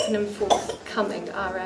second and forthcoming are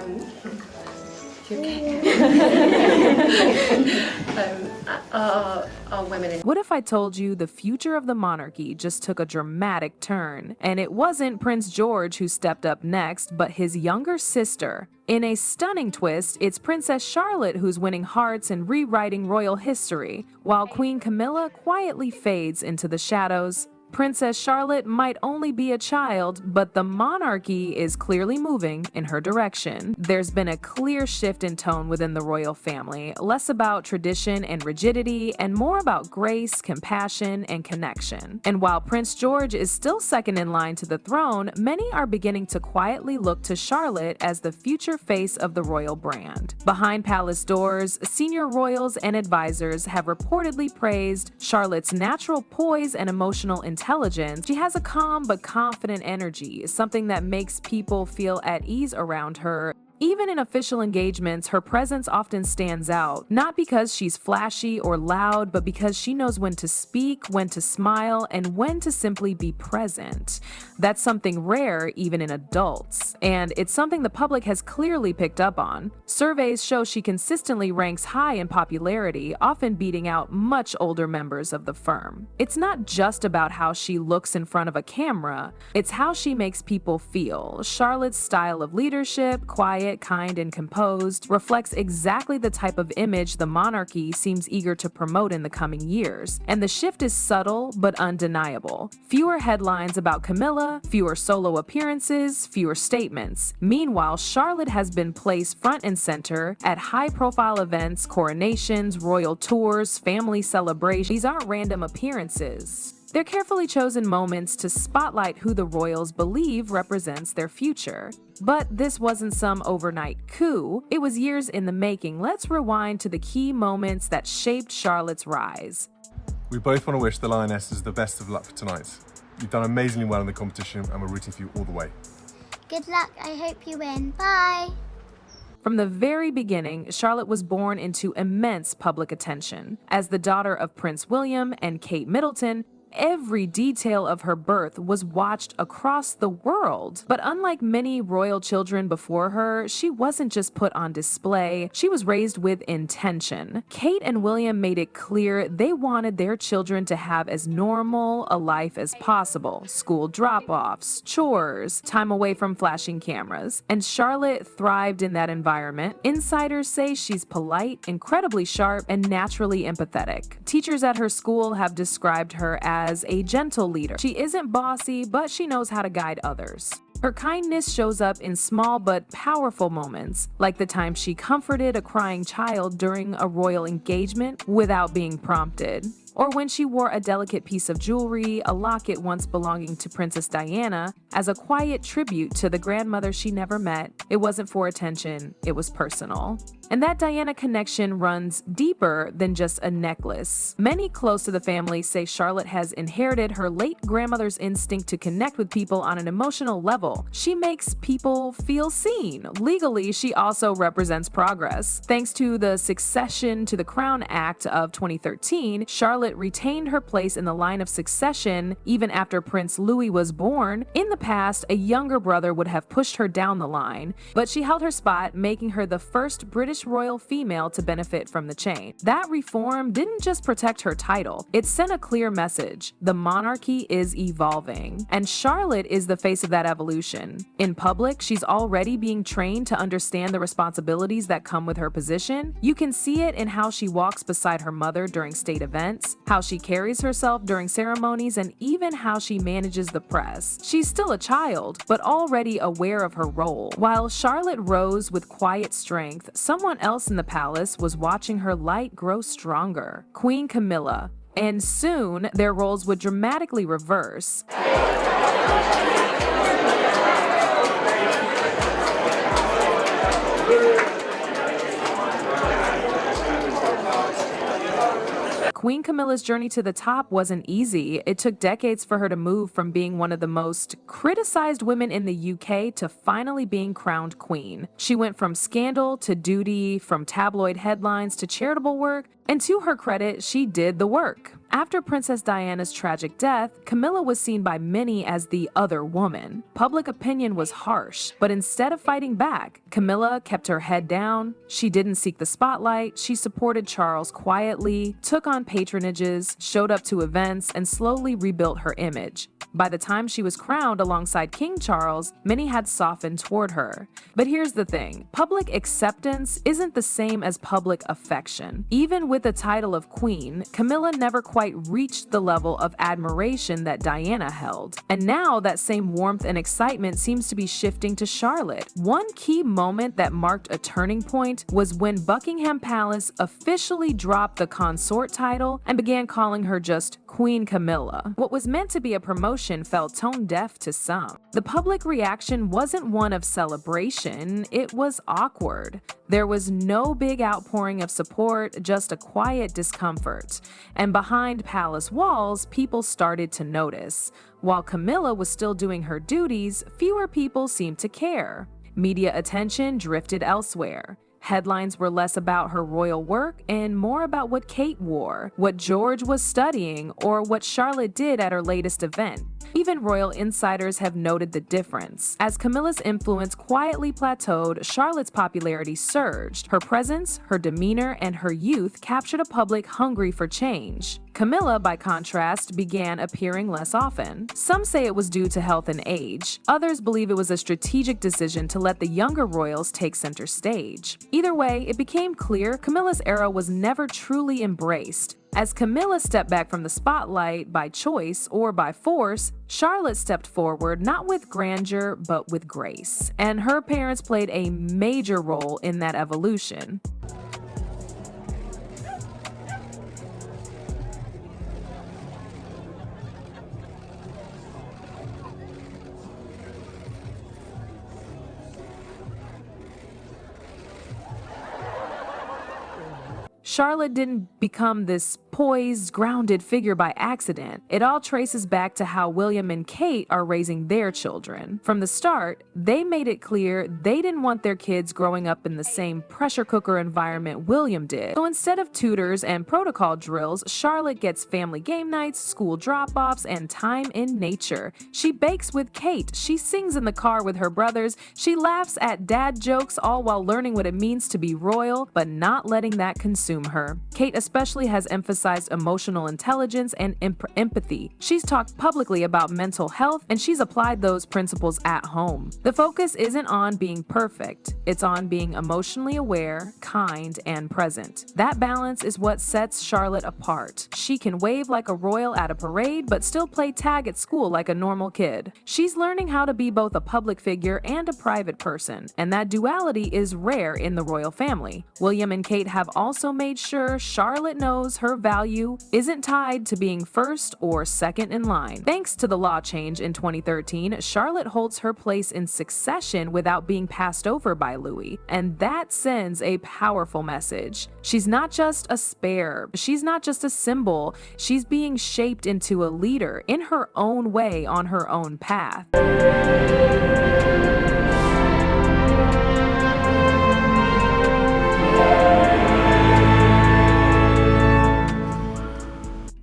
are women. What if I told you the future of the monarchy just took a dramatic turn, and it wasn't Prince George who stepped up next, but his younger sister? In a stunning twist, it's Princess Charlotte who's winning hearts and rewriting royal history, while Queen Camilla quietly fades into the shadows. Princess Charlotte might only be a child, but the monarchy is clearly moving in her direction. There's been a clear shift in tone within the royal family, less about tradition and rigidity, and more about grace, compassion, and connection. And while Prince George is still second in line to the throne, many are beginning to quietly look to Charlotte as the future face of the royal brand. Behind palace doors, senior royals and advisors have reportedly praised Charlotte's natural poise and emotional intelligence. She has a calm but confident energy, something that makes people feel at ease around her. Even in official engagements, her presence often stands out, not because she's flashy or loud, but because she knows when to speak, when to smile, and when to simply be present. That's something rare even in adults, and it's something the public has clearly picked up on. Surveys show she consistently ranks high in popularity, often beating out much older members of the firm. It's not just about how she looks in front of a camera, it's how she makes people feel. Charlotte's style of leadership, quiet, kind, and composed, reflects exactly the type of image the monarchy seems eager to promote in the coming years. And the shift is subtle but undeniable. Fewer headlines about Camilla, fewer solo appearances, fewer statements. Meanwhile, Charlotte has been placed front and center at high-profile events, coronations, royal tours, family celebrations. These aren't random appearances. They're carefully chosen moments to spotlight who the royals believe represents their future. But this wasn't some overnight coup, it was years in the making. Let's rewind to the key moments that shaped Charlotte's rise. We both want to wish the Lionesses the best of luck for tonight. You've done amazingly well in the competition and we're rooting for you all the way. Good luck, I hope you win. Bye! From the very beginning, Charlotte was born into immense public attention. As the daughter of Prince William and Kate Middleton, every detail of her birth was watched across the world. But unlike many royal children before her, she wasn't just put on display, she was raised with intention. Kate and William made it clear they wanted their children to have as normal a life as possible. School drop-offs, chores, time away from flashing cameras. And Charlotte thrived in that environment. Insiders say she's polite, incredibly sharp, and naturally empathetic. Teachers at her school have described her as a gentle leader. She isn't bossy, but she knows how to guide others. Her kindness shows up in small but powerful moments, like the time she comforted a crying child during a royal engagement without being prompted. Or when she wore a delicate piece of jewelry, a locket once belonging to Princess Diana, as a quiet tribute to the grandmother she never met. It wasn't for attention, it was personal. And that Diana connection runs deeper than just a necklace. Many close to the family say Charlotte has inherited her late grandmother's instinct to connect with people on an emotional level. She makes people feel seen. Legally, she also represents progress. Thanks to the Succession to the Crown Act of 2013, Charlotte retained her place in the line of succession even after Prince Louis was born. In the past, a younger brother would have pushed her down the line, but she held her spot, making her the first British royal female to benefit from the change. That reform didn't just protect her title, it sent a clear message. The monarchy is evolving, and Charlotte is the face of that evolution. In public, she's already being trained to understand the responsibilities that come with her position. You can see it in how she walks beside her mother during state events, how she carries herself during ceremonies, and even how she manages the press. She's still a child, but already aware of her role. While Charlotte rose with quiet strength, someone else in the palace was watching her light grow stronger. Queen Camilla. And soon, their roles would dramatically reverse. Queen Camilla's journey to the top wasn't easy. It took decades for her to move from being one of the most criticized women in the UK to finally being crowned queen. She went from scandal to duty, from tabloid headlines to charitable work, and to her credit, she did the work. After Princess Diana's tragic death, Camilla was seen by many as the other woman. Public opinion was harsh, but instead of fighting back, Camilla kept her head down. She didn't seek the spotlight. She supported Charles quietly, took on patronages, showed up to events, and slowly rebuilt her image. By the time she was crowned alongside King Charles, many had softened toward her. But here's the thing, public acceptance isn't the same as public affection. Even with the title of queen, Camilla never quite reached the level of admiration that Diana held. And now that same warmth and excitement seems to be shifting to Charlotte. One key moment that marked a turning point was when Buckingham Palace officially dropped the consort title and began calling her just Queen Camilla. What was meant to be a promotion felt tone deaf to some. The public reaction wasn't one of celebration, it was awkward. There was no big outpouring of support, just a quiet discomfort. And behind palace walls, people started to notice. While Camilla was still doing her duties, fewer people seemed to care. Media attention drifted elsewhere. Headlines were less about her royal work and more about what Kate wore, what George was studying, or what Charlotte did at her latest event. Even royal insiders have noted the difference. As Camilla's influence quietly plateaued, Charlotte's popularity surged. Her presence, her demeanor, and her youth captured a public hungry for change. Camilla, by contrast, began appearing less often. Some say it was due to health and age. Others believe it was a strategic decision to let the younger royals take center stage. Either way, it became clear Camilla's era was never truly embraced. As Camilla stepped back from the spotlight by choice or by force, Charlotte stepped forward not with grandeur but with grace. And her parents played a major role in that evolution. Charlotte didn't become this poised, grounded figure by accident. It all traces back to how William and Kate are raising their children. From the start, they made it clear they didn't want their kids growing up in the same pressure cooker environment William did. So instead of tutors and protocol drills, Charlotte gets family game nights, school drop-offs, and time in nature. She bakes with Kate, she sings in the car with her brothers, she laughs at dad jokes, all while learning what it means to be royal, but not letting that consume her. Kate especially has emphasized emotional intelligence and empathy. She's talked publicly about mental health, and she's applied those principles at home. The focus isn't on being perfect, it's on being emotionally aware, kind, and present. That balance is what sets Charlotte apart. She can wave like a royal at a parade, but still play tag at school like a normal kid. She's learning how to be both a public figure and a private person, and that duality is rare in the royal family. William and Kate have also made sure Charlotte knows her value isn't tied to being first or second in line. Thanks to the law change in 2013, Charlotte holds her place in succession without being passed over by Louis, and that sends a powerful message. She's not just a spare, she's not just a symbol, she's being shaped into a leader in her own way on her own path.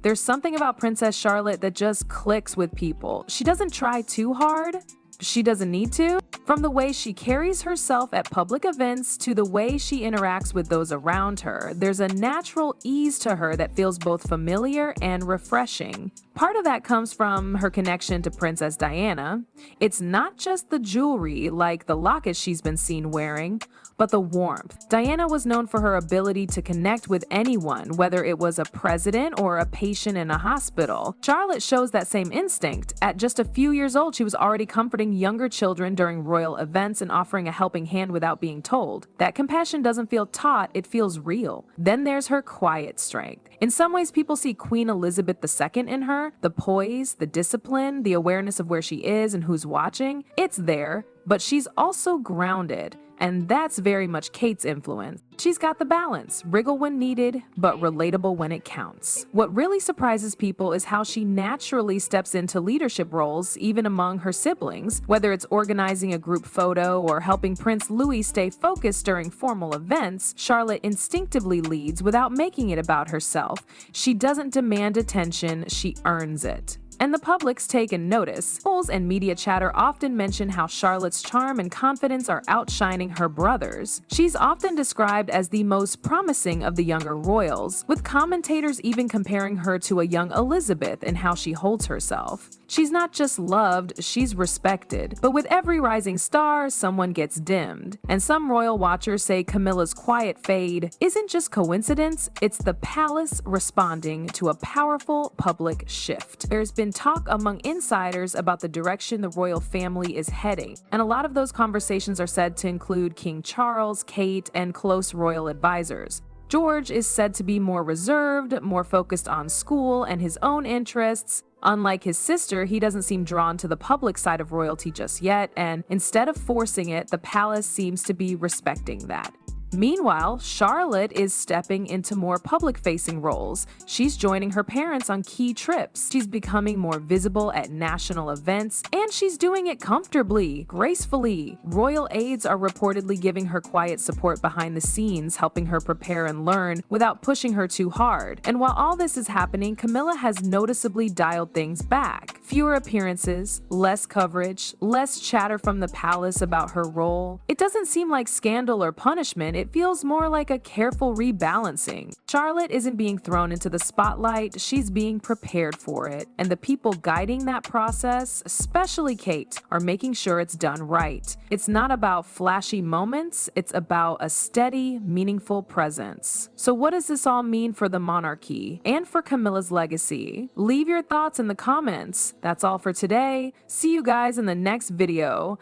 There's something about Princess Charlotte that just clicks with people. She doesn't try too hard. She doesn't need to. From the way she carries herself at public events to the way she interacts with those around her, there's a natural ease to her that feels both familiar and refreshing. Part of that comes from her connection to Princess Diana. It's not just the jewelry, like the locket she's been seen wearing, but the warmth. Diana was known for her ability to connect with anyone, whether it was a president or a patient in a hospital. Charlotte shows that same instinct. At just a few years old, she was already comforting younger children during royal events and offering a helping hand without being told. That compassion doesn't feel taught, it feels real. Then there's her quiet strength. In some ways, people see Queen Elizabeth II in her. The poise, the discipline, the awareness of where she is and who's watching. It's there. but she's also grounded. And that's very much Kate's influence. She's got the balance, wriggle when needed, but relatable when it counts. What really surprises people is how she naturally steps into leadership roles, even among her siblings, whether it's organizing a group photo or helping Prince Louis stay focused during formal events. Charlotte instinctively leads without making it about herself. She doesn't demand attention, she earns it. And the public's taken notice. Polls and media chatter often mention how Charlotte's charm and confidence are outshining her brothers. She's often described as the most promising of the younger royals, with commentators even comparing her to a young Elizabeth in how she holds herself. She's not just loved, she's respected. But with every rising star, someone gets dimmed. And some royal watchers say Camilla's quiet fade isn't just coincidence, it's the palace responding to a powerful public shift. There's been talk among insiders about the direction the royal family is heading, and a lot of those conversations are said to include King Charles, Kate, and close royal advisors. George is said to be more reserved, more focused on school and his own interests. Unlike his sister, he doesn't seem drawn to the public side of royalty just yet, and instead of forcing it, the palace seems to be respecting that. Meanwhile, Charlotte is stepping into more public-facing roles. She's joining her parents on key trips. She's becoming more visible at national events, and she's doing it comfortably, gracefully. Royal aides are reportedly giving her quiet support behind the scenes, helping her prepare and learn without pushing her too hard. And while all this is happening, Camilla has noticeably dialed things back. Fewer appearances, less coverage, less chatter from the palace about her role. It doesn't seem like scandal or punishment. It feels more like a careful rebalancing. Charlotte isn't being thrown into the spotlight, she's being prepared for it. And the people guiding that process, especially Kate, are making sure it's done right. It's not about flashy moments, it's about a steady, meaningful presence. So what does this all mean for the monarchy and for Camilla's legacy? Leave your thoughts in the comments. That's all for today. See you guys in the next video.